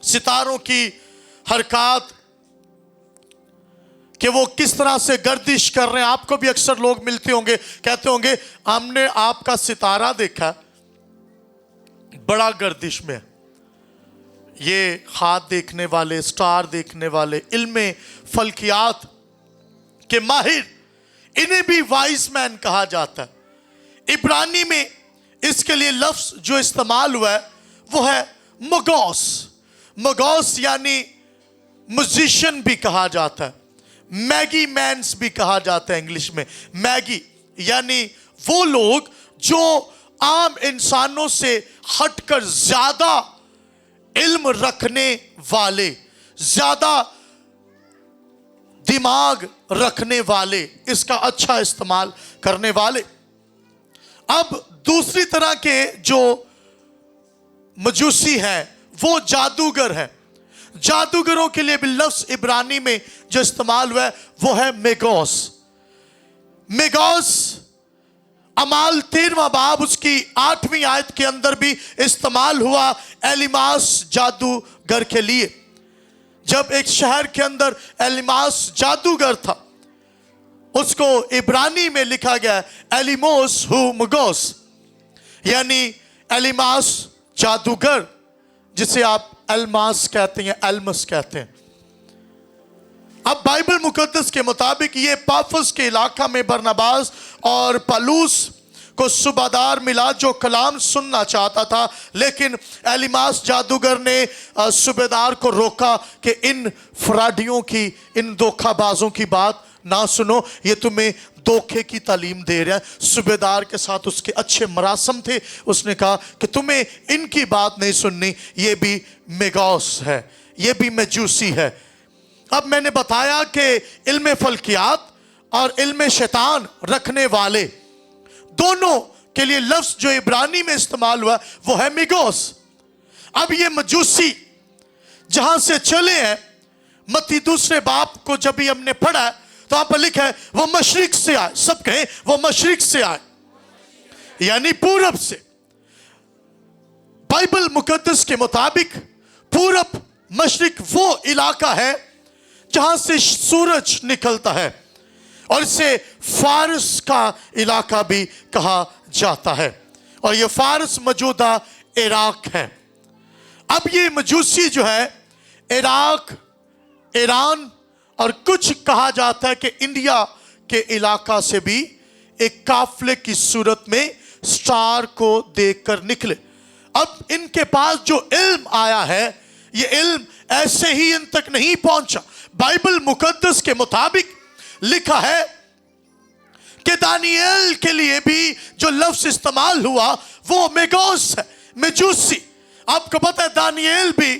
सितारों की हरकत कि वो किस तरह से गर्दिश कर रहे हैं। आपको भी अक्सर लोग मिलते होंगे, कहते होंगे हमने आपका सितारा देखा, बड़ा गर्दिश में। ये हाथ देखने वाले, स्टार देखने वाले, इल्म फल्कियात के माहिर, इन्हें भी वाइज मैन कहा जाता है। इब्रानी में इसके लिए लफ्ज जो इस्तेमाल हुआ है वो है मगोस। मगोस यानी म्यूजिशियन भी कहा जाता है, मैगी मैन्स भी कहा जाता है इंग्लिश में। मैगी यानी वो लोग जो आम इंसानों से हटकर ज्यादा इल्म रखने वाले, ज्यादा दिमाग रखने वाले, इसका अच्छा इस्तेमाल करने वाले। अब दूसरी तरह के जो मजूसी हैं वो जादूगर हैं। जादूगरों के लिए भी लफ्ज इब्रानी में जो इस्तेमाल हुआ है वो है मेगोस। मेगोस अमाल 13वां बाब उसकी 8वीं आयत के अंदर भी इस्तेमाल हुआ एलिमास जादूगर के लिए। जब एक शहर के अंदर एलिमास जादूगर था, उसको इब्रानी में लिखा गया एलिमोस हु मगोस, यानी एलिमास जादूगर, जिसे आप एलमास कहते हैं, एलमस कहते हैं। अब बाइबल मुकद्दस के मुताबिक ये पाफस के इलाका में बरनबास और पलूस को सूबादार मिला जो कलाम सुनना चाहता था, लेकिन एलिमास जादूगर ने सूबेदार को रोका कि इन फ्राडियों की, इन धोखाबाजों की बात ना सुनो, ये तुम्हें धोखे की तालीम दे रहा है। सूबेदार के साथ उसके अच्छे मरासम थे, उसने कहा कि तुम्हें इनकी बात नहीं सुननी, ये भी मेगोस है, ये भी मजूसी है। अब मैंने बताया कि इल्म फल्कियात और इल्म शैतान रखने वाले दोनों के लिए लफ्ज जो इब्रानी में इस्तेमाल हुआ वो है मेगोस। अब ये मजूसी जहां से चले हैं, मत्ती 2 बाब को जब भी हमने पढ़ा है तो वहां पर लिखा है वो मशरिक से आए। सब कहें वो मशरिक से आए, यानी पूरब से। बाइबल मुकद्दस के मुताबिक पूरब मशरिक वो इलाका है जहां से सूरज निकलता है, और इसे फारस का इलाका भी कहा जाता है, और ये फारस मौजूदा इराक है। अब ये मजूसी जो है इराक, ईरान और कुछ कहा जाता है कि इंडिया के इलाका से भी एक काफले की सूरत में स्टार को देखकर निकले। अब इनके पास जो इल्म आया है, ये इल्म ऐसे ही इन तक नहीं पहुंचा। बाइबल मुकद्दस के मुताबिक लिखा है कि दानियल के लिए भी जो लफ्ज इस्तेमाल हुआ वो मेगोस है, मजूसी। आपको पता है दानियल भी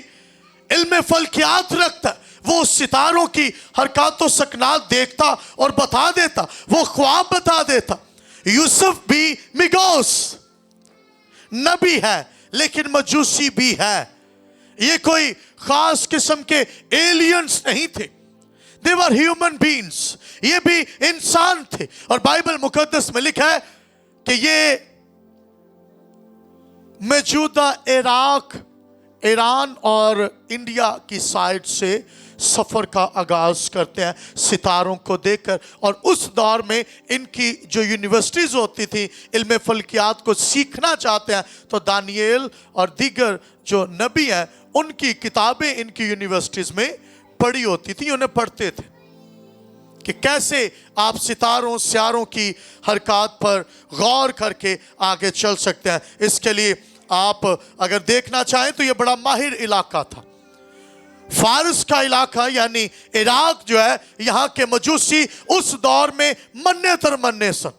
इल्म फल्कियात रखता है, वो सितारों की हरकतों सकनात देखता और बता देता, वो ख्वाब बता देता। यूसुफ भी मेगोस नबी है लेकिन मजूसी भी है। ये कोई खास किस्म के एलियंस नहीं थे, दे वर ह्यूमन बीइंग्स, ये भी इंसान थे। और बाइबल मुकद्दस में लिखा है कि ये मौजूदा इराक, ईरान और इंडिया की साइड से सफर का आगाज करते हैं सितारों को देखकर। और उस दौर में इनकी जो यूनिवर्सिटीज होती थी, इल्म फल्कियात को सीखना चाहते हैं तो दानियल और दीगर जो नबी हैं उनकी किताबें इनकी यूनिवर्सिटीज में पढ़ी होती थी, उन्हें पढ़ते थे कि कैसे आप सितारों स्यारों की हरकत पर गौर करके आगे चल सकते हैं। इसके लिए आप अगर देखना चाहें तो यह बड़ा माहिर इलाका था। फारस का इलाका यानी इराक जो है, यहाँ के मजूसी उस दौर में मन्ने तर मन्ने सन।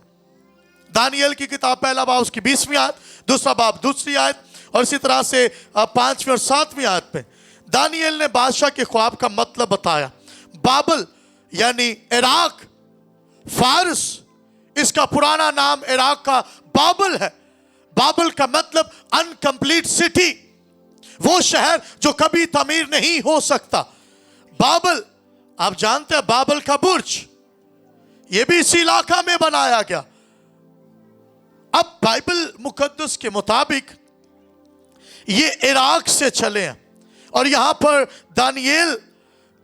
दानियल की किताब पहला बाब उसकी 20वीं आयत, दूसरा बाब 2री आयत, और इसी तरह से 5वीं और 7वीं आयत में दानियल ने बादशाह के ख्वाब का मतलब बताया। बाबल यानी इराक, फारस, इसका पुराना नाम इराक का बाबल है। बाबल का मतलब अनकंप्लीट सिटी, वो शहर जो कभी तमीर नहीं हो सकता। बाबल, आप जानते हैं बाबल का बुर्ज, ये भी इसी इलाका में बनाया गया। अब बाइबल मुकद्दस के मुताबिक ये इराक से चले हैं और यहां पर दानियेल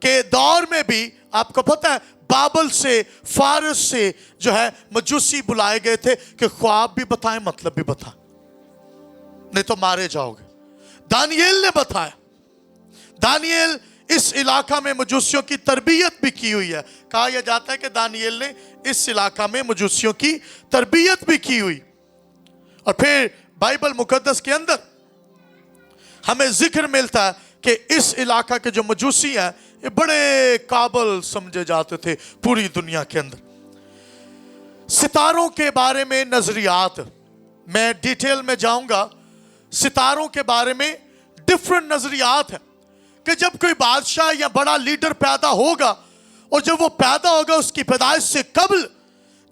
के दौर में भी आपको पता है बाबल से, फारस से जो है मजूसी बुलाए गए थे कि ख्वाब भी बताएं, मतलब भी बता, नहीं तो मारे जाओगे। दानियेल ने बताया। दानियेल इस इलाका में मजूसियों की तरबियत भी की हुई है। कहा यह जाता है कि दानियेल ने इस इलाका में मजूसियों की तरबियत भी की हुई। और फिर बाइबल मुकद्दस के अंदर हमें जिक्र मिलता है कि इस इलाका के जो मजूसी हैं ये बड़े काबिल समझे जाते थे पूरी दुनिया के अंदर। सितारों के बारे में नजरियात, मैं डिटेल में जाऊंगा। सितारों के बारे में डिफरेंट नजरियात है कि जब कोई बादशाह या बड़ा लीडर पैदा होगा और जब वो पैदा होगा उसकी पैदाइश से कबल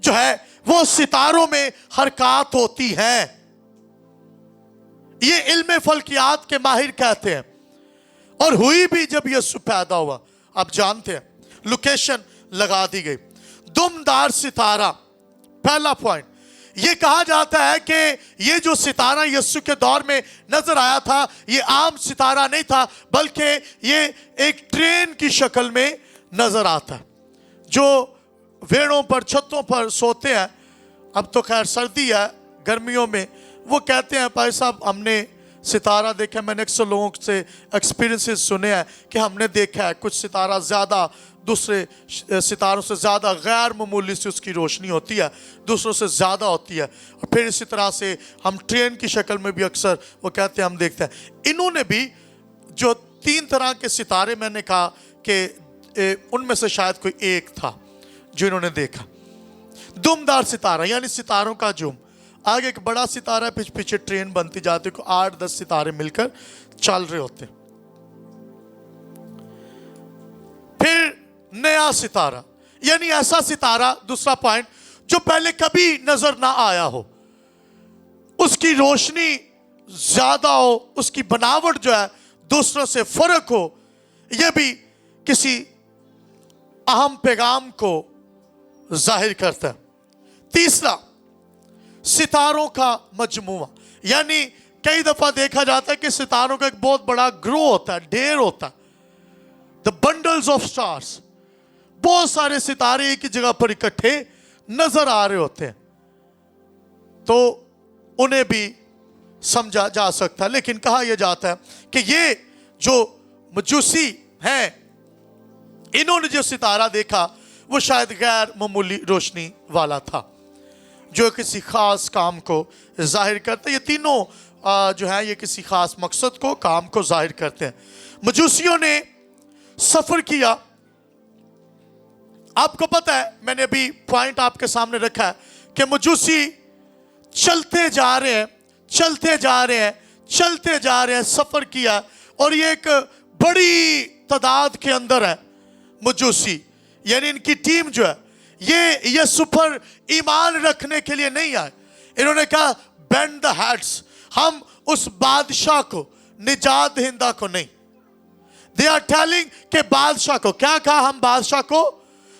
जो है वो सितारों में हरकत होती है। ये इल्म फल्कियात के माहिर कहते हैं। और हुई भी जब यीशु पैदा हुआ, आप जानते हैं लोकेशन लगा दी गई, दुमदार सितारा। पहला पॉइंट ये कहा जाता है कि ये जो सितारा यीशु के दौर में नजर आया था ये आम सितारा नहीं था, बल्कि ये एक ट्रेन की शक्ल में नजर आता है जो वेड़ों पर, छतों पर सोते हैं। अब तो खैर सर्दी है, गर्मियों में वो कहते हैं भाई साहब हमने सितारा देखा। मैंने अक्सर लोगों से एक्सपीरियंसेस सुने हैं कि हमने देखा है कुछ सितारा ज़्यादा दूसरे सितारों से ज़्यादा गैर मामूली से उसकी रोशनी होती है, दूसरों से ज़्यादा होती है। और फिर इसी तरह से हम ट्रेन की शक्ल में भी अक्सर वो कहते हैं हम देखते हैं। इन्होंने भी जो 3 तरह के सितारे मैंने कहा कि उनमें से शायद कोई एक था जो इन्होंने देखा। दुमदार सितारा यानी सितारों का जुम, आगे एक बड़ा सितारा है, पीछे ट्रेन बनती जाती है, 8-10 सितारे मिलकर चल रहे होते। फिर नया सितारा यानी ऐसा सितारा, दूसरा पॉइंट, जो पहले कभी नजर ना आया हो, उसकी रोशनी ज्यादा हो, उसकी बनावट जो है दूसरों से फर्क हो, यह भी किसी अहम पैगाम को जाहिर करता है। तीसरा सितारों का मजमुआ, यानी कई दफा देखा जाता है कि सितारों का एक बहुत बड़ा ग्रो होता है, ढेर होता है, द बंडल्स ऑफ स्टार्स। बहुत सारे सितारे एक ही जगह पर इकट्ठे नजर आ रहे होते हैं, तो उन्हें भी समझा जा सकता है। लेकिन कहा यह जाता है कि ये जो मजूसी हैं इन्होंने जो सितारा देखा वो शायद गैर मामूली रोशनी वाला था जो किसी खास काम को जाहिर करते हैं। ये तीनों जो है ये किसी खास मकसद को, काम को जाहिर करते हैं। मजूसियों ने सफर किया। आपको पता है, मैंने अभी पॉइंट आपके सामने रखा है कि मजूसी चलते जा रहे हैं, चलते जा रहे हैं, चलते जा रहे हैं, सफर किया। और ये एक बड़ी तादाद के अंदर है मजूसी, यानी इनकी टीम जो है ये यीशु पर ईमान रखने के लिए नहीं आए। इन्होंने कहा बेंड द हेड्स, हम उस बादशाह को, निजात दहिंदा को नहीं। दे आर टेलिंग के बादशाह को, क्या कहा, हम बादशाह को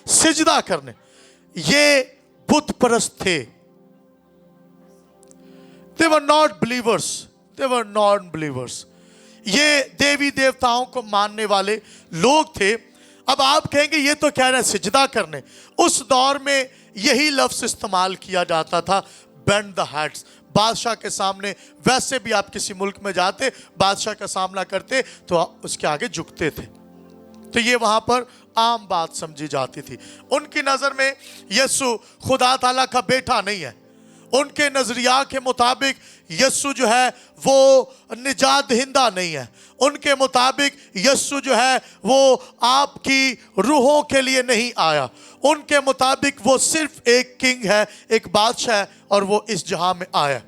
सिजदा करने। ये बुत परस्त थे। They were not believers, they were non believers. ये देवी देवताओं को मानने वाले लोग थे। अब आप कहेंगे ये तो कह रहे हैं सिजदा करने। उस दौर में यही लफ्ज इस्तेमाल किया जाता था, बेंड द हेड्स। बादशाह के सामने, वैसे भी आप किसी मुल्क में जाते, बादशाह का सामना करते तो उसके आगे झुकते थे, तो ये वहां पर आम बात समझी जाती थी। उनकी नजर में यीशु खुदा ताला का बेटा नहीं है। उनके नजरिया के मुताबिक यीशु जो है वो निजात दहिंदा नहीं है। उनके मुताबिक यीशु जो है वो आपकी रूहों के लिए नहीं आया। उनके मुताबिक वो सिर्फ एक किंग है, एक बादशाह है, और वो इस जहां में आया।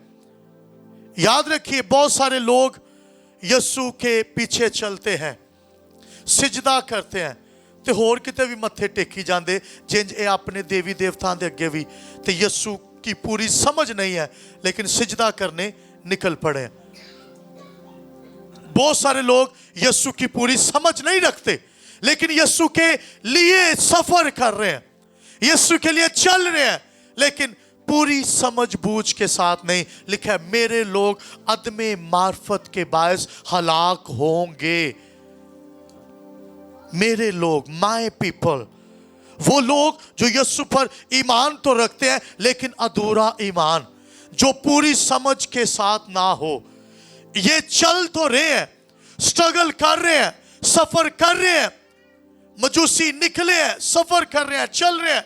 याद रखिए, बहुत सारे लोग यीशु के पीछे चलते हैं, सिजदा करते हैं, ते होर किते भी मत्थे टेकी जांदे जिंज ए अपने देवी देवतां दे अगे भी, ते यीशु की पूरी समझ नहीं है लेकिन सिजदा करने निकल पड़े हैं। बहुत सारे लोग यीशु की पूरी समझ नहीं रखते लेकिन यीशु के लिए सफर कर रहे हैं, यीशु के लिए चल रहे हैं, लेकिन पूरी समझ बूझ के साथ नहीं। लिखा है मेरे लोग अदमे मार्फत के बायस हलाक होंगे। मेरे लोग, माय पीपल, वो लोग जो यीशु पर ईमान तो रखते हैं लेकिन अधूरा ईमान, जो पूरी समझ के साथ ना हो। ये चल तो रहे हैं, स्ट्रगल कर रहे हैं, सफर कर रहे हैं, मजूसी निकले हैं, सफर कर रहे हैं, चल रहे हैं,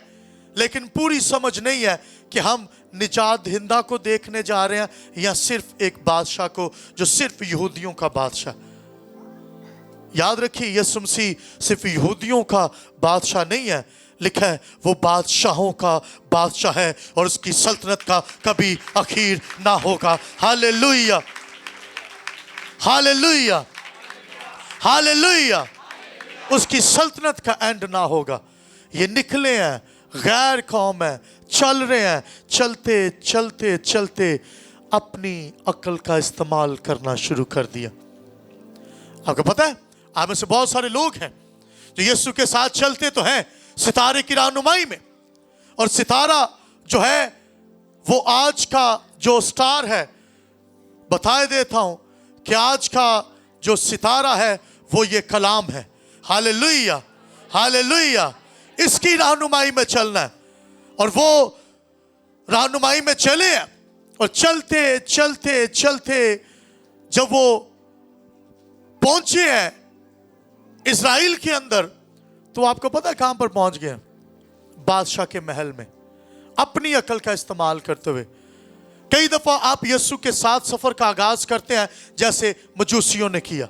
लेकिन पूरी समझ नहीं है कि हम निजात हिंदा को देखने जा रहे हैं या सिर्फ एक बादशाह को जो सिर्फ यहूदियों का बादशाह। याद रखिए, यीशु मसीह सिर्फ यहूदियों का बादशाह नहीं है, लिखा है वो बादशाहों का बादशाह है और उसकी सल्तनत का कभी आखिर ना होगा। Hallelujah, hallelujah, hallelujah. उसकी सल्तनत का एंड ना होगा। ये निकले हैं, गैर कौम है, चल रहे हैं, चलते चलते चलते अपनी अक्ल का इस्तेमाल करना शुरू कर दिया। आपको पता है, आप में से बहुत सारे लोग हैं जो यीशु के साथ चलते तो हैं सितारे की रहनुमाई में, और सितारा जो है वो आज का जो स्टार है, बताए देता हूं कि आज का जो सितारा है वो ये कलाम है। Hallelujah, hallelujah. इसकी रहनुमाई में चलना है, और वो रहनुमाई में चले हैं, और चलते चलते चलते जब वो पहुंचे हैं इज़राइल के अंदर, तो आपको पता है कहां पर पहुंच गए? बादशाह के महल में, अपनी अकल का इस्तेमाल करते हुए। कई दफा आप यीशु के साथ सफर का आगाज करते हैं जैसे मजूसियों ने किया।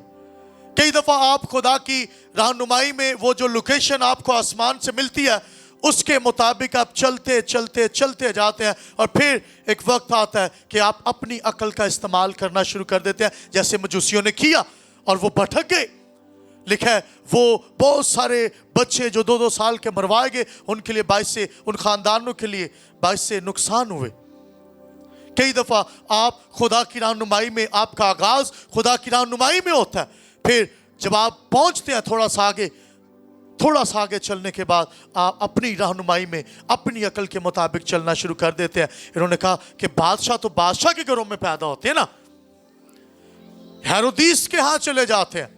कई दफा आप खुदा की रहनुमाई में वो जो लोकेशन आपको आसमान से मिलती है उसके मुताबिक आप चलते चलते चलते जाते हैं, और फिर एक वक्त आता है कि आप अपनी अकल का इस्तेमाल करना शुरू कर देते हैं जैसे मजूसियों ने किया, और वो भटक गए। लिखा है वो बहुत सारे बच्चे जो 2-2 साल के मरवाए गए, उनके लिए बाइस से, उन खानदानों के लिए बाइस से नुकसान हुए। कई दफा आप खुदा की रहनुमाई में, आपका आगाज खुदा की रहनुमाई में होता है, फिर जब आप पहुंचते हैं थोड़ा सा आगे चलने के बाद आप अपनी रहनुमाई में अपनी अकल के मुताबिक चलना शुरू कर देते हैं। इन्होंने कहा कि बादशाह तो बादशाह के घरों में पैदा होते हैं ना, हेरोदिस के यहां चले जाते हैं।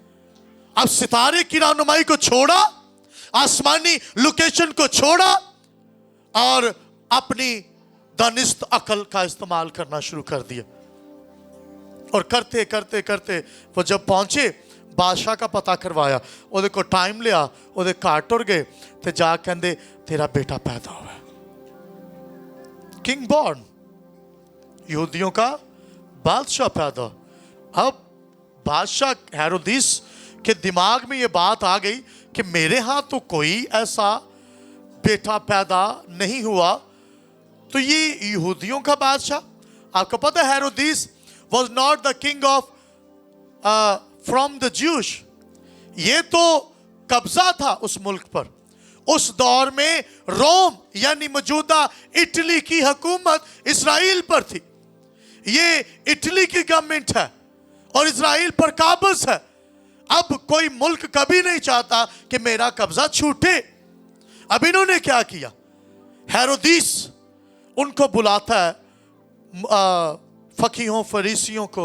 अब सितारे की रहनुमाई को छोड़ा, आसमानी लोकेशन को छोड़ा, और अपनी दानिस्त अकल का इस्तेमाल करना शुरू कर दिया। और करते करते करते वो जब पहुंचे, बादशाह का पता करवाया, ਉਹਦੇ को टाइम लिया, ਉਹਦੇ घर टुर गए, तो जा कहते तेरा बेटा पैदा हुआ, किंग बॉर्न, यहूदियों का बादशाह पैदा। अब बादशाह हेरोदिस के दिमाग में ये बात आ गई कि मेरे यहाँ तो कोई ऐसा बेटा पैदा नहीं हुआ, तो ये यहूदियों का बादशाह। आपको पता है Herod was not the king of from the Jews, ये तो कब्जा था उस मुल्क पर। उस दौर में रोम यानी मौजूदा इटली की हुकूमत इजराइल पर थी। ये इटली की गवर्नमेंट है और इजराइल पर काबज है। अब कोई मुल्क कभी नहीं चाहता कि मेरा कब्जा छूटे। अब इन्होंने क्या किया, हेरोदिस उनको बुलाता है, फकीहों फरीसियों को,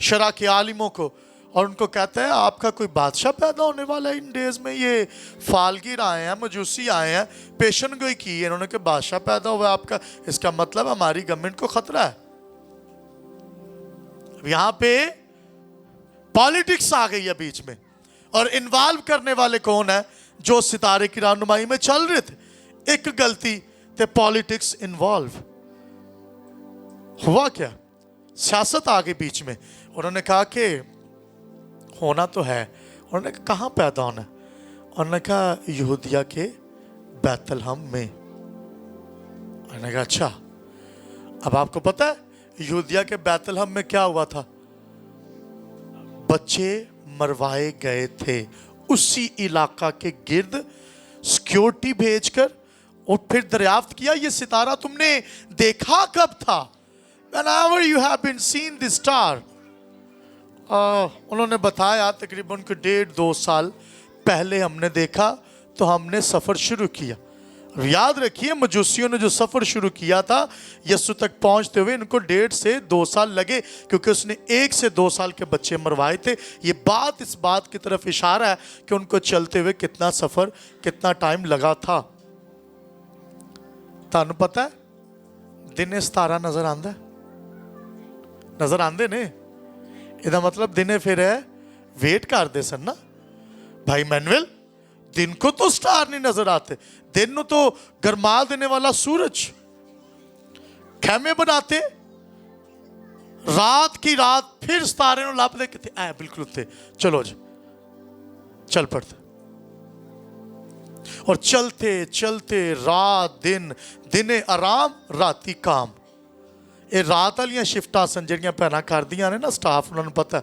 शरा के आलिमों को, और उनको कहता है आपका कोई बादशाह पैदा होने वाला है इन डेज में। ये फालगिर आए हैं, मजूसी आए हैं, पेशन गोई की है, इन्होंने कहा बादशाह पैदा हुआ आपका, इसका मतलब हमारी गवर्नमेंट को खतरा है। यहां पे पॉलिटिक्स आ गई है बीच में, और इन्वॉल्व करने वाले कौन है? जो सितारे की रहनुमाई में चल रहे थे। एक गलती ते पॉलिटिक्स इन्वॉल्व हुआ, क्या सियासत आ गई बीच में। उन्होंने कहा कि होना तो है। उन्होंने कहा कहाँ पैदा होना है? उन्होंने कहा यहूदिया के बैतलहम में। उन्होंने कहा अच्छा। अब आपको पता है यहूदिया के बैतलहम में क्या हुआ था? बच्चे मरवाए गए थे उसी इलाका के गिर्द, सिक्योरिटी भेजकर, और फिर दरियाफ्त किया ये सितारा तुमने देखा कब था? Whenever you have been seen this star, उन्होंने बताया तकरीबन 1.5-2 साल पहले हमने देखा, तो हमने सफ़र शुरू किया। याद रखिए मजूसियों ने जो सफर शुरू किया था यीशु तक पहुंचते हुए इनको 1.5 से 2 साल लगे, क्योंकि उसने 1 से 2 साल के बच्चे मरवाए थे। ये बात इस बात की तरफ इशारा है कि उनको चलते हुए कितना सफर, कितना टाइम लगा था। तानू पता है दिने 17 नजर आंदा, नजर आंदे ने, ਇਹਦਾ मतलब दिने फिर है वेट करते सन ना भाई मैनुअल, दिन को तो स्टार नहीं नजर आते, दिन को तो गर्मा देने वाला सूरज। खेमे बनाते, रात की रात फिर सितारे नु लभदे किते ऐ बिल्कुल उत्ते, चलो जी चल पड़ते। और चलते चलते रात दिन, दिने आराम राती काम। ये रात वाली शिफ्टां सन जिहड़ियां भैनां करदियां ने ना स्टाफ, उन्होंने पता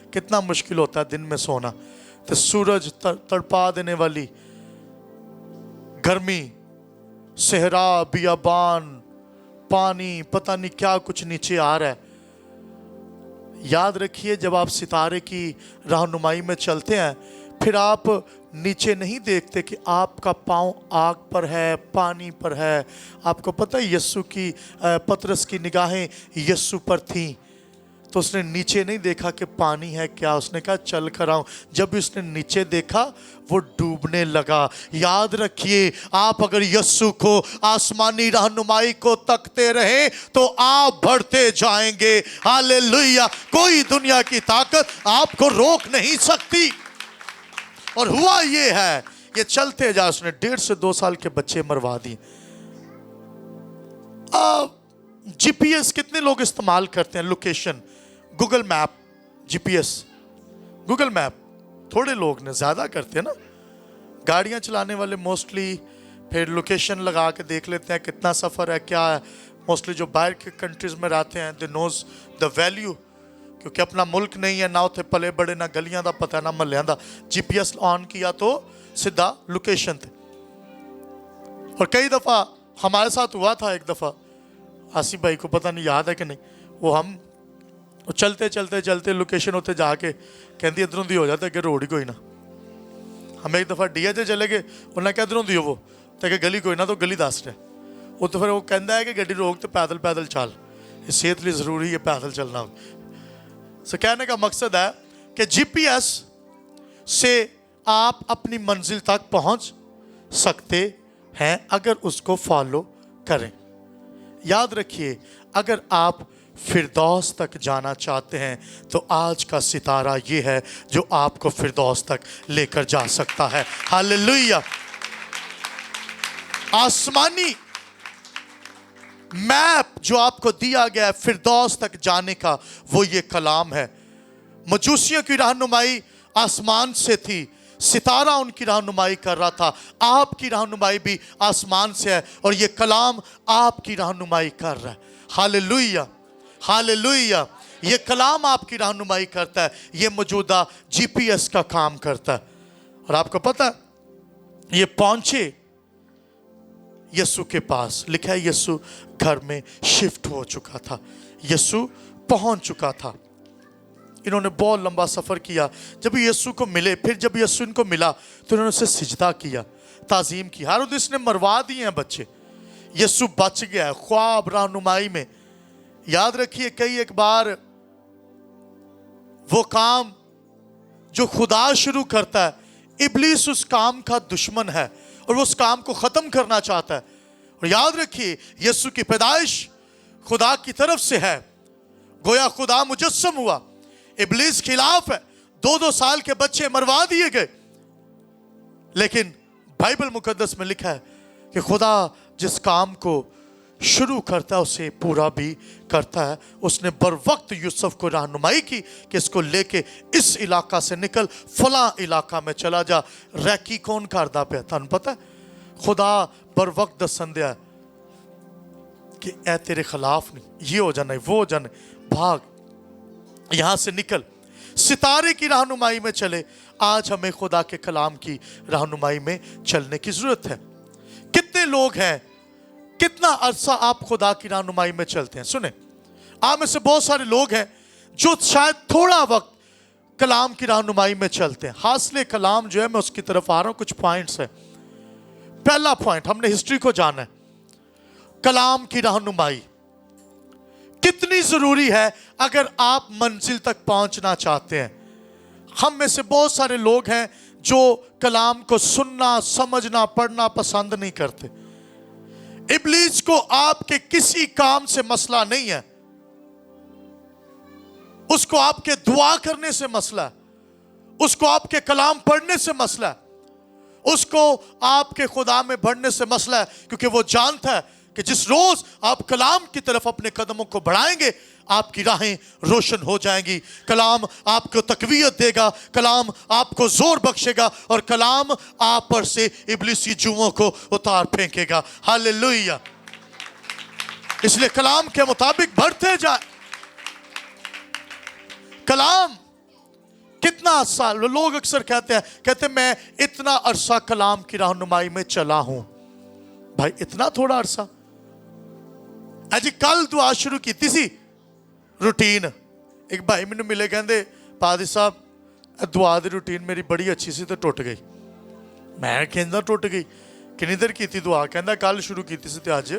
कितना मुश्किल होता है दिन में सोना। तो सूरज तड़पा देने वाली गर्मी, सहरा, बियाबान, पानी, पता नहीं क्या कुछ नीचे आ रहा है। याद रखिए जब आप सितारे की रहनुमाई में चलते हैं फिर आप नीचे नहीं देखते कि आपका पाँव आग पर है, पानी पर है। आपको पता है यीशु की पतरस की निगाहें यीशु पर थीं, तो उसने नीचे नहीं देखा कि पानी है क्या, उसने कहा चल कर आऊं। जब उसने नीचे देखा वो डूबने लगा। याद रखिए आप अगर यीशु को, आसमानी रहनुमाई को तकते रहे तो आप बढ़ते जाएंगे। हालेलुया। कोई दुनिया की ताकत आपको रोक नहीं सकती। और हुआ ये है, ये चलते जा, उसने 1.5 से 2 साल के बच्चे मरवा दिए। जीपीएस कितने लोग इस्तेमाल करते हैं? Location, Google map, GPS, Google map थोड़े लोग ने, ज़्यादा करते हैं ना। गाड़ियां चलाने वाले मोस्टली फिर लोकेशन लगा के देख लेते हैं कितना सफ़र है, क्या है। मोस्टली जो बाहर के कंट्रीज़ में रहते हैं दे नोज द वैल्यू, क्योंकि अपना मुल्क नहीं है, ना उत्थे पले बड़े, ना गलियां दा पता, ना महल्लियां दा। जीपीएस ऑन किया तो सीधा लोकेशन थे। और कई दफ़ा हमारे साथ हुआ था, एक दफ़ा आसिफ भाई को पता नहीं याद है कि नहीं, वो चलते चलते चलते लोकेशन उत्ते जाके कहती इधरों दी हो जाता कि रोड ही कोई ना। हम एक दफ़ा डीए ते चले गए, उन्हें कहा इधरों दी हो वो, तो कि गली कोई ना, तो गली दस रहा। वो तो फिर वो कहता है कि गड्डी रोक तो पैदल पैदल चल, ये सेहत लिए ज़रूरी है पैदल चलना। सो कहने का मकसद है कि जीपीएस से आप अपनी मंजिल तक पहुंच सकते हैं अगर उसको फॉलो करें। याद रखिए अगर आप फिरदौस तक जाना चाहते हैं तो आज का सितारा ये है जो आपको फिरदौस तक लेकर जा सकता है। हालेलुया। आसमानी मैप जो आपको दिया गया है फिरदौस तक जाने का, वो ये कलाम है। मजूसियों की रहनुमाई आसमान से थी, सितारा उनकी रहनुमाई कर रहा था। आपकी रहनुमाई भी आसमान से है और ये कलाम आपकी रहनुमाई कर रहा है। Hallelujah, hallelujah. ये कलाम आपकी रहनुमाई करता है, ये मौजूदा जीपीएस का काम करता है। और आपको पता है ये पहुंचे यीशु के पास, लिखा है यीशु घर में शिफ्ट हो चुका था, यीशु पहुंच चुका था। इन्होंने बहुत लंबा सफ़र किया। जब यीशु को मिले, फिर जब यीशु इनको मिला तो इन्होंने उसे सिजदा किया, ताज़ीम की। हेरोदेस ने मरवा दिए हैं बच्चे, यीशु बच गया है ख्वाब रहनुमाई में। याद रखिए कई एक बार वो काम जो खुदा शुरू करता है, इब्लीस उस काम का दुश्मन है और वो उस काम को ख़त्म करना चाहता है। और याद रखिए यीशु की पैदाइश खुदा की तरफ से है, गोया खुदा मुजस्सम हुआ, इब्लीस खिलाफ है। 2-2 साल के बच्चे मरवा दिए गए। लेकिन बाइबल मुकद्दस में लिखा है कि खुदा जिस काम को शुरू करता है उसे पूरा भी करता है। उसने बर वक्त यूसुफ को रहनुमाई की कि इसको लेके इस इलाका से निकल फला इलाका में चला जा। रैकी कौन करदा पे थानू पता है? खुदा बर वक्त दसन दिया कि ऐ तेरे खिलाफ नहीं, ये हो जाना वो हो जाना, भाग यहां से निकल। सितारे की रहनुमाई में चले। आज हमें खुदा के कलाम की रहनुमाई में चलने की जरूरत है। कितने लोग हैं, कितना अरसा आप खुदा की रहनुमाई में चलते हैं? सुने, आप में से बहुत सारे लोग हैं जो शायद थोड़ा वक्त कलाम की रहनुमाई में चलते हैं। हासिल कलाम जो है, मैं उसकी तरफ आ रहा हूं, कुछ पॉइंट्स हैं। पहला पॉइंट, हमने हिस्ट्री को जाना है। कलाम की रहनुमाई कितनी जरूरी है अगर आप मंजिल तक पहुंचना चाहते हैं। हम में से बहुत सारे लोग हैं जो कलाम को सुनना, समझना, पढ़ना पसंद नहीं करते। इब्लीस को आपके किसी काम से मसला नहीं है, उसको आपके दुआ करने से मसला है, उसको आपके कलाम पढ़ने से मसला है, उसको आपके खुदा में बढ़ने से मसला है, क्योंकि वो जानता है कि जिस रोज आप कलाम की तरफ अपने कदमों को बढ़ाएंगे आपकी राहें रोशन हो जाएंगी। कलाम आपको तकवीयत देगा, कलाम आपको जोर बख्शेगा और कलाम आप पर से इब्लीसी जुओं को उतार फेंकेगा। हालेलुया। इसलिए कलाम के मुताबिक बढ़ते जाए। कलाम कितना साल, लोग अक्सर कहते हैं मैं इतना अरसा कलाम की रहनुमाई में चला हूं। भाई इतना थोड़ा अरसा। अजी कल दुआ शुरू की सी रूटीन, एक भाई मैनू मिले कहते पादी साहब दुआ दी रूटीन मेरी बड़ी अच्छी सी तो टुट गई। मैं कहता टुट गई, किन्नी देर की दुआ, कहता कल शुरू की सी तो अज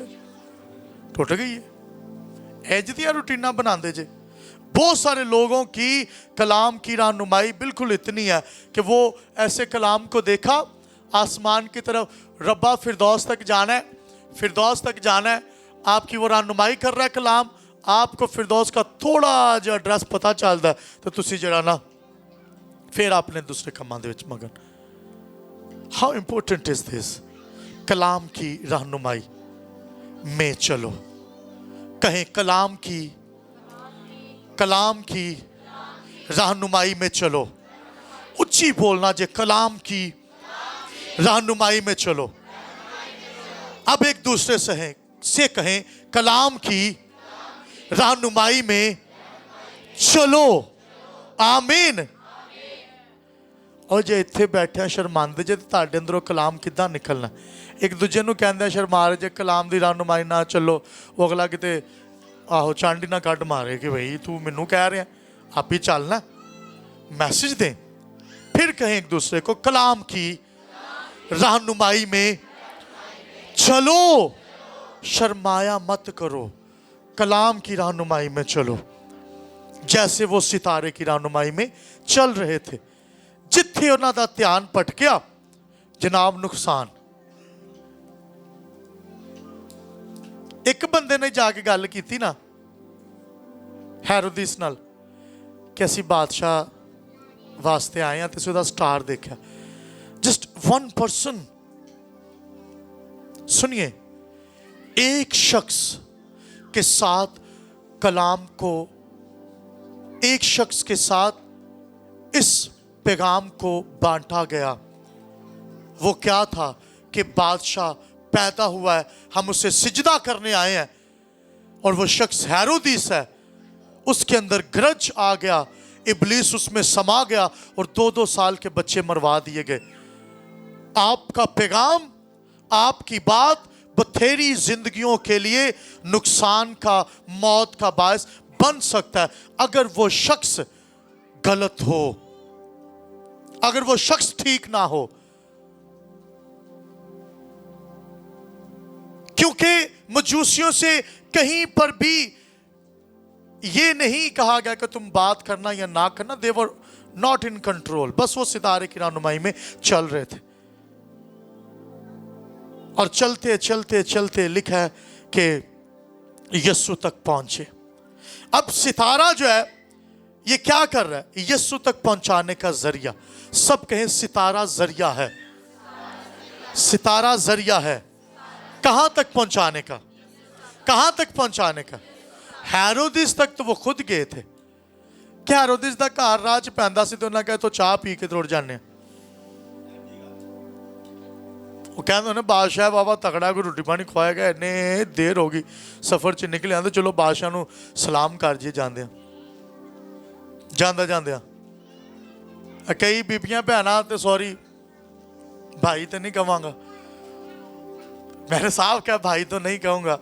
टुट गई है। इंज दियां रूटीना बनाते जे। बहुत सारे लोगों की कलाम की रहनुमाई बिल्कुल इतनी है कि वो ऐसे कलाम को देखा आसमान की तरफ, रब्बा फिरदौस तक जाना है, फिरदौस तक जाना है, आपकी वो रहनुमाई कर रहा है कलाम, आपको फिरदौस का थोड़ा जिहा एड्रैस पता चलता है तो तुसी जरा ना फिर आपने दूसरे कामां दे विच मगन। How important is this? कलाम की रहनुमाई में चलो। कहें कलाम की रहनुमाई में चलो। ऊंची बोलना जे, कलाम की रहनुमाई में चलो। अब एक दूसरे से कहें कलाम की रहनुमाई में चलो। आमीन। और जे इत्थे बैठे शर्मांदे जे तुहाडे अंदरों कलाम किद्दां निकलना? एक दूजे नूं कहंदे शर्मा जे कलाम दी रहनुमाई ना चलो, वो अगला किते आहो चांडी ना कट मारे कि भाई तू मैनू कह रहा, आप ही चलना। मैसेज दें। फिर कहें एक दूसरे को कलाम की रहनुमाई में चलो। शर्माया मत करो, कलाम की रहनुमाई में चलो। जैसे वो सितारे की रहनुमाई में चल रहे थे, जिथे उन्हां दा ध्यान भटकिया जनाब नुकसान। एक बंदे ने जाके गल की ना हेरोदिस नाल कि असी बादशाह वास्ते आए हैं, तो उसदा स्टार देखा। Just one person. सुनिए, एक शख्स के साथ कलाम को, एक शख्स के साथ इस पैगाम को बांटा गया। वो क्या था कि बादशाह पैदा हुआ है, हम उसे सिजदा करने आए हैं, और वो शख्स हेरोदिस है। उसके अंदर ग्रज आ गया, इब्लीस उसमें समा गया और 2-2 साल के बच्चे मरवा दिए गए। आपका पैगाम, आपकी बात बथेरी जिंदगियों के लिए नुकसान का, मौत का बायस बन सकता है अगर वो शख्स गलत हो, अगर वो शख्स ठीक ना हो। क्योंकि मजूसियों से कहीं पर भी ये नहीं कहा गया कि तुम बात करना या ना करना। दे वर नॉट इन कंट्रोल। बस वो सितारे की रहनुमाई में चल रहे थे। और चलते चलते चलते लिखा है कि यस्सु तक पहुंचे। अब सितारा जो है ये क्या कर रहा है? यस्सु तक पहुंचाने का जरिया। सब कहें सितारा जरिया है। सितारा जरिया है। कहां तक पहुंचाने का? कहां तक पहुंचाने का? हेरोदिस तक तो वो खुद गए थे। क्या हेरोदिस दा घर राह च पैंदा सी तो उन्हें कहा तो चाह पी के तुर जाने। वो कहते उन्हें बादशाह बाबा तगड़ा कोई रोटी पानी खवाएगा, इन्ने देर होगी सफर च निकले आते, चलो बादशाह नू सलाम कर जी जाते जांदा। कई बीबियां भैनां तो सॉरी भाई तो नहीं कहवांगा, मैंने साफ कहा भाई तो नहीं कहूँगा।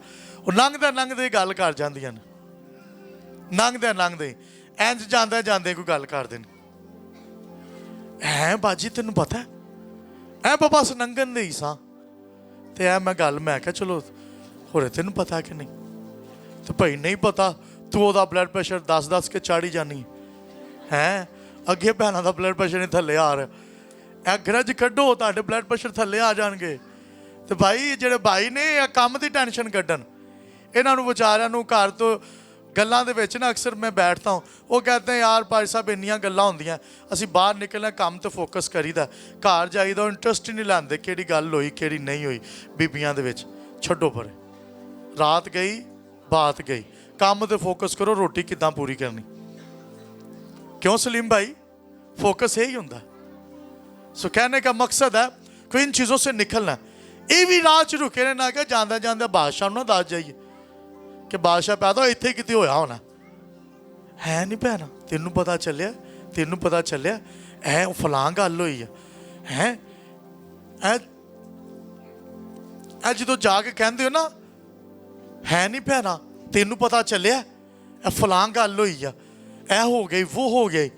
वो लंघदे गल कर जांदियां ने, लंघदे इंज जांदे कोई गल कर देनी। है बाजी तेन पता है ऐ बाबा अस लंघन दे ही सां, ਤੇ ਐ ਮੈਂ ਗੱਲ ਮੈਂ ਕਿਹਾ ਚਲੋ ਹੋਰੇ ਤੈਨੂੰ ਪਤਾ ਕਿ ਨਹੀਂ? ਤੇ ਭਾਈ ਨਹੀਂ ਪਤਾ, ਤੂੰ ਉਹਦਾ ਬਲੱਡ ਪ੍ਰੈਸ਼ਰ 10 ਕੇ ਚਾੜੀ ਜਾਨੀ ਹੈ। ਅੱਗੇ ਭੈਣਾਂ ਦਾ ਬਲੱਡ ਪ੍ਰੈਸ਼ਰ ਨਹੀਂ ਥੱਲੇ ਆ ਰਿਹਾ, ਇਹ ਗਰਜ ਕੱਢੋ ਤੁਹਾਡੇ ਬਲੱਡ ਪ੍ਰੈਸ਼ਰ ਥੱਲੇ ਆ ਜਾਣਗੇ। ਤੇ ਭਾਈ ਜਿਹੜੇ ਭਾਈ ਨੇ ਇਹ ਕੰਮ ਦੀ ਟੈਨਸ਼ਨ ਕੱਢਣ, ਇਹਨਾਂ ਨੂੰ ਵਿਚਾਰਿਆਂ ਨੂੰ ਘਰ ਤੋਂ ਗੱਲਾਂ ਦੇ ਵਿੱਚ ਨਾ ਅਕਸਰ ਮੈਂ ਬੈਠਦਾ ਹਾਂ, ਉਹ ਕਹਿੰਦੇ ਯਾਰ ਭਾਈ ਸਾਹਿਬ ਇੰਨੀਆਂ ਗੱਲਾਂ ਹੁੰਦੀਆਂ, ਅਸੀਂ ਬਾਹਰ ਨਿਕਲਣਾ ਕੰਮ ਤੇ ਫੋਕਸ ਕਰੀਦਾ, ਘਰ ਜਾਈਦਾ ਇੰਟਰਸਟ ਹੀ ਨਹੀਂ ਲੈਂਦੇ ਕਿਹੜੀ ਗੱਲ ਹੋਈ ਕਿਹੜੀ ਨਹੀਂ ਹੋਈ ਬੀਬੀਆਂ ਦੇ ਵਿੱਚ। ਛੱਡੋ ਪਰੇ, ਰਾਤ ਗਈ ਬਾਤ ਗਈ, ਕੰਮ ਤੇ ਫੋਕਸ ਕਰੋ, ਰੋਟੀ ਕਿੱਦਾਂ ਪੂਰੀ ਕਰਨੀ। क्यों सलीम भाई? फोकस यही होता है। सो कहने का मकसद है कि इन चीज़ों से निकलना। ये भी राह च रुके ने ना कि जांदा जांदा बादशाह नूं ना दस जाइए कि बादशाह पैदा इत्थे किते होया होना है नहीं भैना, तेनू पता चलिया, तेनू पता चलिया ऐ फलां गल होई है ऐ जदों जाके कहंदे हो ना है नहीं भैना, तेनू पता चलिया ऐ फलां गल होई है, ऐ हो गई वो हो गई।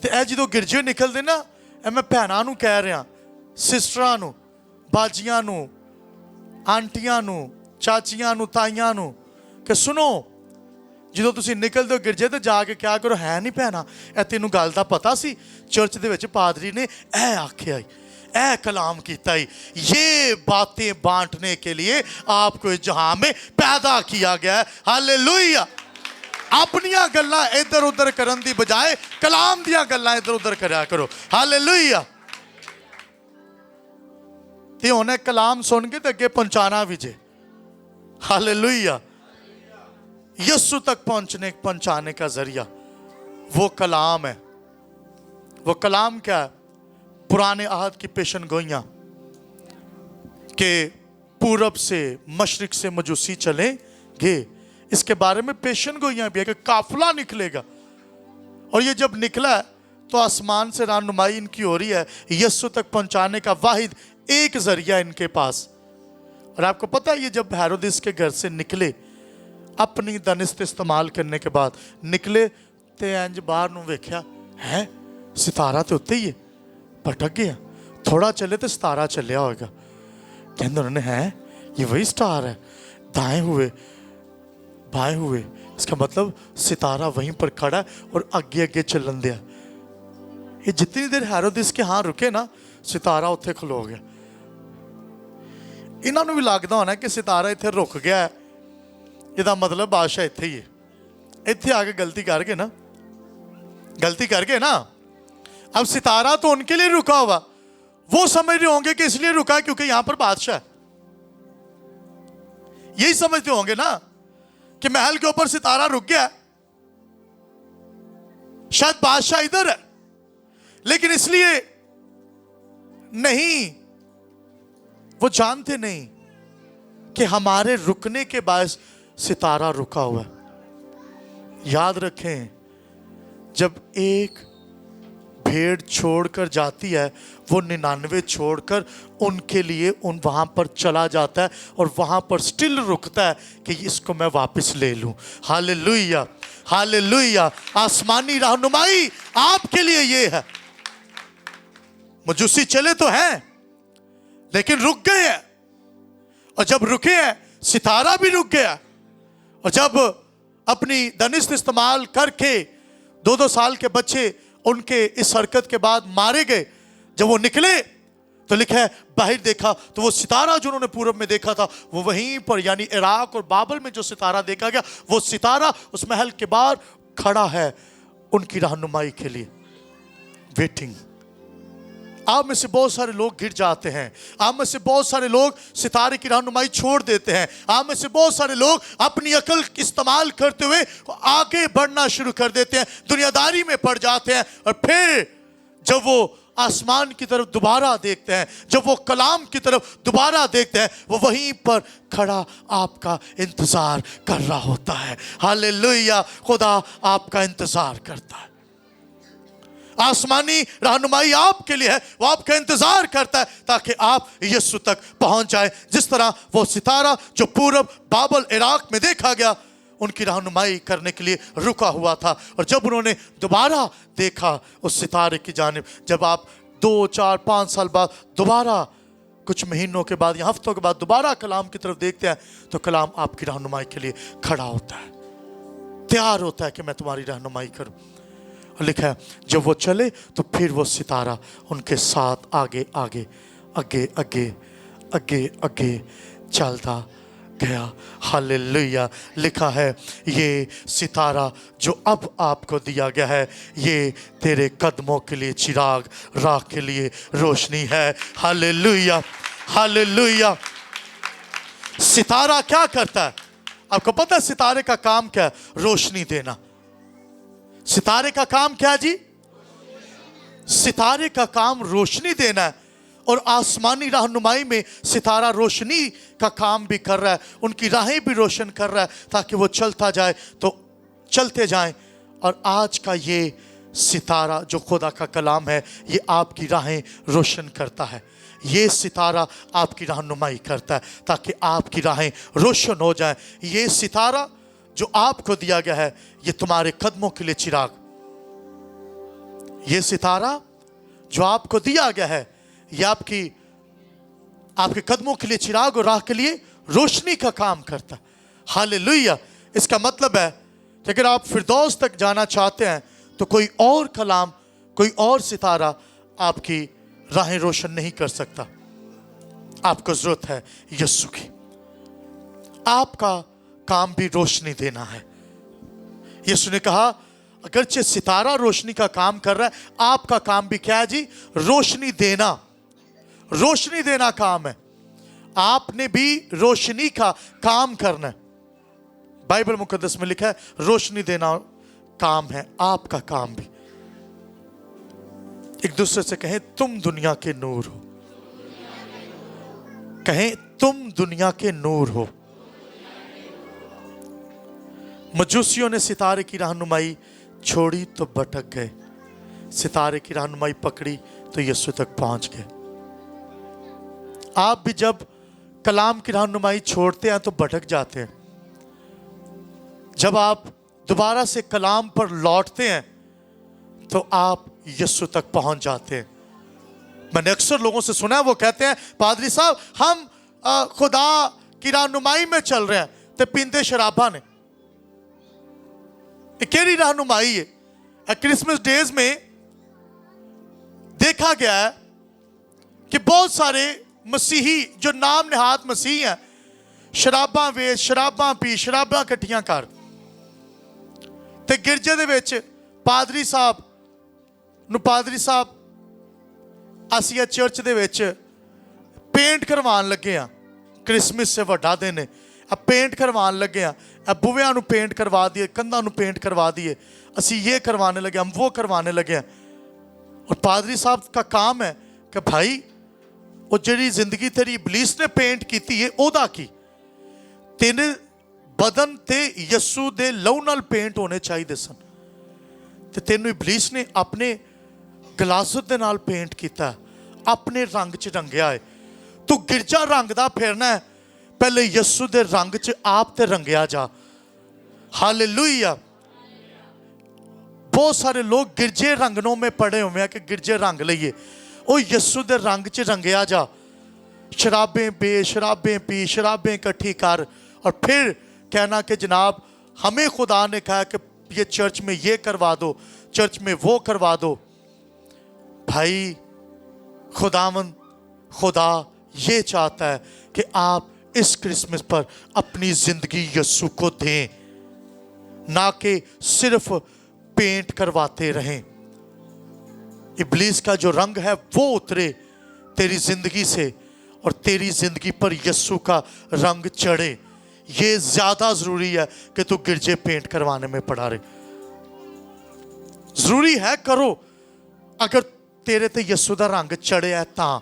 तो ऐ जो गिरजे निकलते ना, ऐ मैं भैनों नूं कह रहा, सिस्टरां नूं, बाजियां नूं, आंटियां नूं, चाचियां नूं, ताइयां नूं कि सुनो, जो तुसीं निकलते हो गिरजे तो जाके क्या करो, है नहीं भैना ऐ तैनूं गल दा पता सी चर्च दे विच पादरी ने ऐ आख्या ऐ कलाम कीता, ये बातें बांटने के लिए आपको इस जहां में पैदा किया गया है। हालेलुया। अपनियां गल्लां इधर उधर करन दी बजाय कलाम दियां गल्लां इधर उधर करया करो। हालेलुया। ते हुण कलाम सुन के ते अगे पहुंचाना भी जे। हालेलुया। यीशु तक पहुंचाने का जरिया वो कलाम है। वो कलाम क्या है? पुराने आहद की पेशन गोइयां के पूरब से मशरिक से मजूसी चलेंगे, इसके बारे में पेशन गोइयां भी है कि काफिला निकलेगा। और ये जब निकला तो आसमान से रहनुमाई इनकी हो रही है, यीशु तक पहुंचाने का वाहिद एक जरिया इनके पास। और आपको पता है ये जब हेरोदिस के घर से निकले, अपनी दानिस्त इस्तेमाल करने के बाद निकले, तो इंज बाहर नूं वेख्या है सितारा तो उत्ते ही है, भटक गया, थोड़ा चले तो सितारा चलिया होगा। कहते उन्होंने है ये वही स्टार है, दाएं हुए बाएं हुए, इसका मतलब सितारा वहीं पर खड़ा है और आगे आगे चलन दिया। ये जितनी देर हेरोदिस के हाँ रुके ना, सितारा उत्थे खलो गया। इन्होंने भी लगता होना कि सितारा इत्थे रुक गया है, इसका मतलब बादशाह इत्थे ही है। इत्थे आके गलती करके ना, गलती करके ना, अब सितारा तो उनके लिए रुका हुआ, वो समझ रहे होंगे कि इसलिए रुका क्योंकि यहां पर बादशाह है। यही समझते होंगे ना कि महल के ऊपर सितारा रुक गया, शायद बादशाह इधर है, लेकिन इसलिए नहीं, वो जानते नहीं कि हमारे रुकने के बायस सितारा रुका हुआ है। याद रखें, जब एक भेड़ छोड़कर जाती है, वो 99 छोड़कर उनके लिए वहाँ पर चला जाता है और वहाँ पर स्टिल रुकता है कि इसको मैं वापस ले लूँ। Hallelujah, hallelujah. आसमानी रहनुमाई आपके लिए ये है। मजूसी चले तो हैं लेकिन रुक गए हैं, और जब रुके हैं सितारा भी रुक गया। और जब अपनी दानिस्त इस्तेमाल करके 2-2 साल के बच्चे उनके इस हरकत के बाद मारे गए, जब वो निकले तो लिखा है बाहर देखा तो वो सितारा जो उन्होंने पूरब में देखा था वो वहीं पर, यानी इराक और बाबल में जो सितारा देखा गया, वो सितारा उस महल के बाहर खड़ा है उनकी रहनुमाई के लिए, वेटिंग। आप में से बहुत सारे लोग गिर जाते हैं, आप में से बहुत सारे लोग सितारे की रहनुमाई छोड़ देते हैं, आप में से बहुत सारे लोग अपनी अकल इस्तेमाल करते हुए आगे बढ़ना शुरू कर देते हैं, दुनियादारी में पड़ जाते हैं। और फिर जब वो आसमान की तरफ दोबारा देखते हैं, जब वो कलाम की तरफ दोबारा देखते हैं, वो वहीं पर खड़ा आपका इंतजार कर रहा होता है। हालेलुया। खुदा आपका इंतजार करता है। आसमानी रहनुमाई आपके लिए है, वो आपका इंतजार करता है ताकि आप यीशु तक पहुंच जाए। जिस तरह वो सितारा जो पूरब बाबल इराक में देखा गया, उनकी रहनुमाई करने के लिए रुका हुआ था। और जब उन्होंने दोबारा देखा उस सितारे की जानिब, जब आप 2, 4, 5 साल बाद दोबारा कुछ महीनों के बाद या हफ्तों के बाद दोबारा कलाम की तरफ देखते हैं तो कलाम आपकी रहनुमाई के लिए खड़ा होता है, तैयार होता है कि मैं तुम्हारी रहनुमाई करूं। और लिखा है जब वो चले तो फिर वो सितारा उनके साथ आगे आगे आगे आगे आगे आगे चलता गया। हालेलुया। लिखा है ये सितारा जो अब आपको दिया गया है ये तेरे कदमों के लिए चिराग, राह के लिए रोशनी है। Hallelujah hallelujah. सितारा क्या करता है? आपको पता है सितारे का काम क्या है? रोशनी देना। सितारे का काम क्या है जी? सितारे का काम रोशनी देना है। और आसमानी रहनुमाई में सितारा रोशनी का काम भी कर रहा है, उनकी राहें भी रोशन कर रहा है ताकि वो चलता जाए तो चलते जाएं। और आज का ये सितारा जो खुदा का कलाम है ये आपकी राहें रोशन करता है। ये सितारा आपकी रहनुमाई करता है ताकि आपकी राहें रोशन हो जाएं। ये सितारा जो आपको दिया गया है ये तुम्हारे कदमों के लिए चिराग, ये सितारा जो आपको दिया गया है ये आपके कदमों के लिए चिराग और राह के लिए रोशनी का काम करता है। हालेलुया। इसका मतलब है कि अगर आप फिरदौस तक जाना चाहते हैं तो कोई और कलाम, कोई और सितारा आपकी राहें रोशन नहीं कर सकता। आपको जरूरत है यीशु की। आपका काम भी रोशनी देना है। यीशु ने कहा अगरचे सितारा रोशनी का काम कर रहा है, आपका काम भी क्या है जी? रोशनी देना। रोशनी देना काम है। आपने भी रोशनी का काम करना है। बाइबल मुकद्दस में लिखा है रोशनी देना काम है आपका काम भी। एक दूसरे से कहें तुम दुनिया के नूर हो। कहें तुम दुनिया के नूर हो। मजूसियों ने सितारे की रहनुमाई छोड़ी तो भटक गए, सितारे की रहनुमाई पकड़ी तो यीशु तक पहुंच गए। आप भी जब कलाम की रहनुमाई छोड़ते हैं तो भटक जाते हैं। जब आप दोबारा से कलाम पर लौटते हैं तो आप यीशु तक पहुंच जाते हैं। मैंने अक्सर लोगों से सुना है वो कहते हैं पादरी साहब हम खुदा की रहनुमाई में चल रहे हैं ते पींदे शराबा ने। केरी रहनुमाई है। क्रिसमस डेज में देखा गया है कि बहुत सारे मसीही जो नाम निहात मसीह हैं शराबां ਵੇਚ, शराबां पी, शराबां ਇਕੱਠੀਆਂ कर ਤੇ गिरजे ਦੇ ਵਿੱਚ ਪਾਦਰੀ ਸਾਹਿਬ ਨੂੰ ਪਾਦਰੀ ਸਾਹਿਬ ਅਸੀਂ ਚਰਚ ਦੇ ਵਿੱਚ ਪੇਂਟ ਕਰਵਾਉਣ ਲੱਗੇ ਆ। क्रिसमस से ਵੱਡਾ ਦਿਨ ਹੈ। अब पेंट करवाने लगे हैं, अब बुविया ਨੂੰ पेंट करवा दिए, कंधा ਨੂੰ पेंट करवा दिए, असी ये करवाने लगे, हम वो करवाने लगे हैं। और पादरी साहब का काम है कि भाई वो जी जिंदगी तेरी इबलीस ने पेंट की है ओदा की तेरे बदन ते यस्सू दे लहू नाल पेंट होने चाहिए सन ते तेनू इबलीस ने अपने गलासत दे नाल पेंट किया, अपने रंग च रंगया है। तू गिरजा रंगदा फिरना है, पहले यस्सू दे रंग च आप ते रंगया जा। हालेलुया। बहुत सारे लोग गिरजे रंगनों में पड़े हुए हैं कि गिरजे रंग लइए। ओ यस्सू दे रंग च रंगया जा। शराबें बे, शराबें पी, शराबें इकट्ठी कर और फिर कहना कि जनाब हमें खुदा ने कहा कि ये चर्च में ये करवा दो, चर्च में वो करवा दो। भाई खुदा ये चाहता है कि आप इस क्रिसमस पर अपनी जिंदगी यीशु को दें, ना कि सिर्फ पेंट करवाते रहें। इब्लीस का जो रंग है वो उतरे तेरी जिंदगी से और तेरी जिंदगी पर यीशु का रंग चढ़े। ये ज्यादा जरूरी है कि तू गिरजे पेंट करवाने में पड़ा रहे। जरूरी है करो, अगर तेरे ते यीशु दा रंग चढ़े है तां।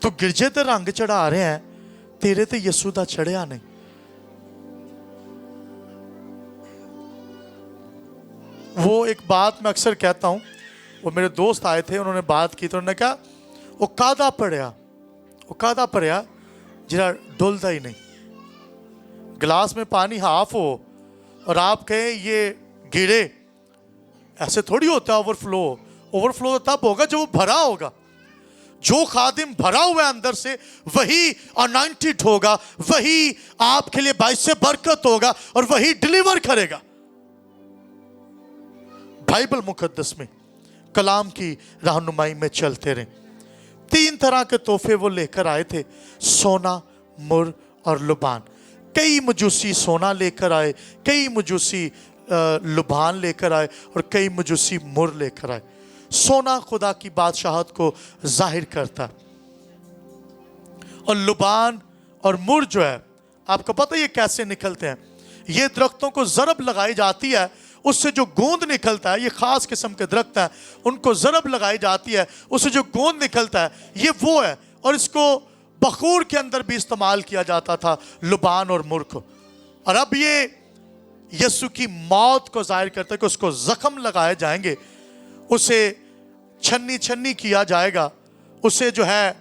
तो गिरजे ते रंग चढ़ा रहे हैं, तेरे ते यीशु दा चढ़िया नहीं। वो एक बात मैं अक्सर कहता हूं, वो मेरे दोस्त आए थे, उन्होंने बात की तो उन्होंने कहा वो कादा पड़िया जरा डुलता ही नहीं। गिलास में पानी हाफ हो और आप कहें ये गिरे, ऐसे थोड़ी होता है। ओवरफ्लो तो तब होगा जब वो भरा होगा। जो खादिम भरा हुआ है अंदर से वही अनॉइंटेड होगा, वही आपके लिए बाइस से बरकत होगा और वही डिलीवर करेगा। बाइबल मुकद्दस में कलाम की रहनुमाई में चलते रहे। 3 तरह के तोहफे वो लेकर आए थे, सोना, मुर और लुबान। कई मजूसी सोना लेकर आए, कई मजूसी लुबान लेकर आए और कई मजूसी मुर लेकर आए। सोना खुदा की बादशाहत को जाहिर करता है और लुबान और मुर जो है, आपको पता है ये कैसे निकलते हैं? ये दरख्तों को ज़रब लगाई जाती है, उससे जो गोंद निकलता है, ये खास किस्म के दरख्त हैं, उनको ज़रब लगाई जाती है, उससे जो गोंद निकलता है ये वो है। और इसको बखूर के अंदर भी इस्तेमाल किया जाता था, लुबान और मुर को। और अब ये यीशु की मौत को जाहिर करता है कि उसको जख्म लगाए जाएंगे, उसे छन्नी छन्नी किया जाएगा, उसे जो है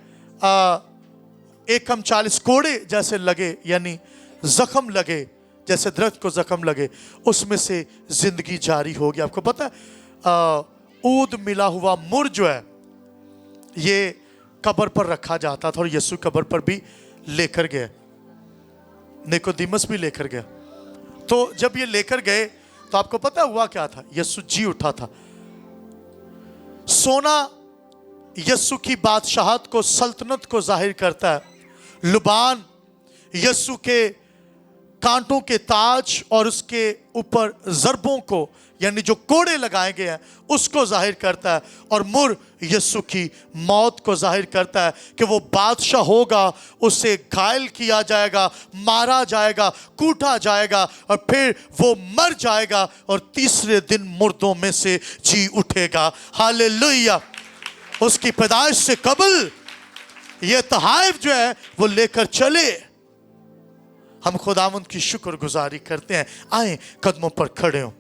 एकम 40 कोड़े जैसे लगे, यानी जख्म लगे, जैसे दरख्त को जख्म लगे, उसमें से जिंदगी जारी होगी। आपको पता है ऊद मिला हुआ मुर जो है ये कब्र पर रखा जाता था और यीशु कब्र पर भी लेकर गए, निकोदेमुस भी लेकर गया। तो जब ये लेकर गए तो आपको पता हुआ क्या था? यीशु जी उठा था। सोना यीशु की बादशाहत को, सल्तनत को जाहिर करता है। लुबान यीशु के कांटों के ताज और उसके ऊपर ज़रबों को, यानी जो कोड़े लगाए गए हैं, उसको जाहिर करता है। और मुर यीशु की मौत को जाहिर करता है कि वो बादशाह होगा, उसे घायल किया जाएगा, मारा जाएगा, कूटा जाएगा और फिर वो मर जाएगा और तीसरे दिन मुर्दों में से जी उठेगा। हालेलुया। उसकी पैदाइश से कबल ये तहाइफ जो है वो लेकर चले। हम खुदावंद की शुक्रगुजारी करते हैं। आए कदमों पर खड़े हों।